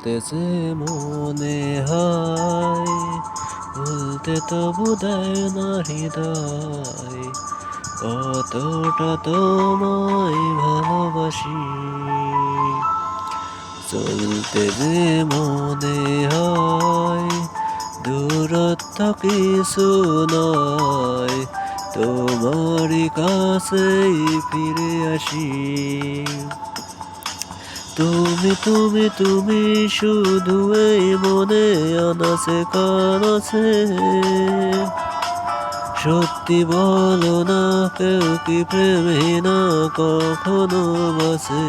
বলতেছে মনে হয়, বলতে তো বোধহয় না হৃদয়, কতটা তোমায় ভালোবাসি। চলতে যে মনে হয়, দূরত্ব কিছু নয়, তোমারই কাছেই ফিরে আসি। তুমি তুমি তুমি শুধু এই মনে আনাচে কানাচে, সত্যি বলো না কেউ কি প্রেমহীনা কখনো বাসে।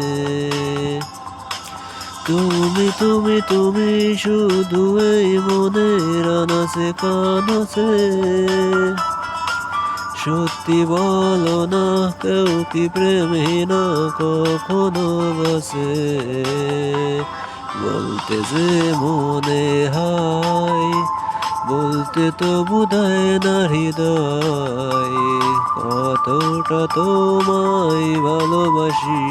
তুমি তুমি তুমি শুধু এই মনের আনাচে কানাচে, সত্যি বলো না কেউ কি প্রেমহীনা কখনো বাসে। বলতে যে মনে হয়, বলতে তো বোধহয় না হৃদয়, কতটা তোমায় ভালোবাসি।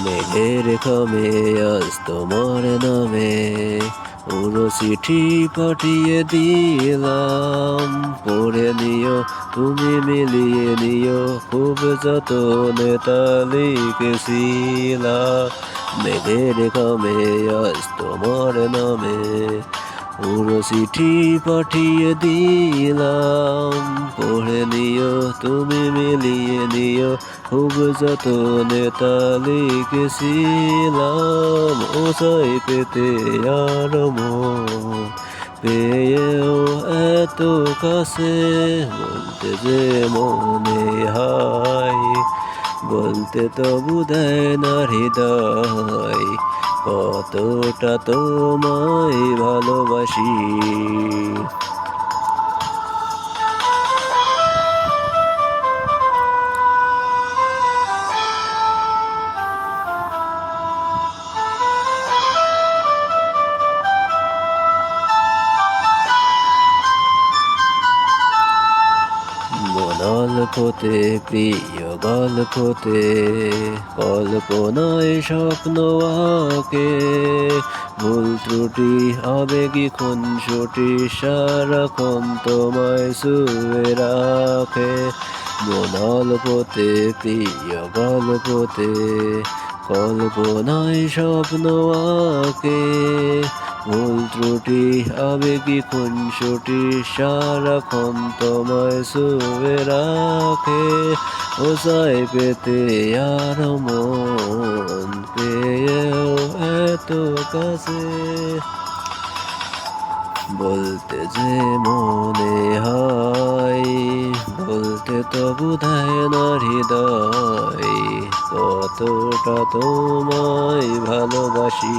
মেঘের খামে আজ তোমার নামে পুরো চিঠি পাঠিয়ে দিলাম, পড়ে নিও তুমি মিলিয়ে নিও, খুব যতনে তা লিখেছিলাম। মেঘের খামে আজ তোমার নামে পুরো চিঠি পাঠিয়ে দিলাম, পড়ে নিও তুমি মিলিয়ে নিও, খুব যতনে তা লিখেছিলাম। ও চাই পেতে আর মন পেয়েও এত কাছে, বলতে যে মনে হয়, বলতে তো বোধহয় না হৃদয়, কতটা তোমায় ভালোবাসি। গল্পতে প্রিয় গল্পতে, কল্পনায় স্বপ্ন আঁকে, ভুল ত্রুটি আবেগী খুনসুটি সারাক্ষণ তোমায় ছুঁয়ে রাখে। গল্পতে প্রিয় গল্পতে, কল্পনায় স্বপ্ন আঁকে, ভুল ত্রুটি আবেগী খুনসুটি সারাক্ষণ তোমায় ছুঁয়ে রাখে। ও চাই পেতে আর মন পেয়েও এত কাছে, বলতে যে মনে হয়, বলতে তো বোধহয় না হৃদয়, কতটা তোমায় ভালোবাসি।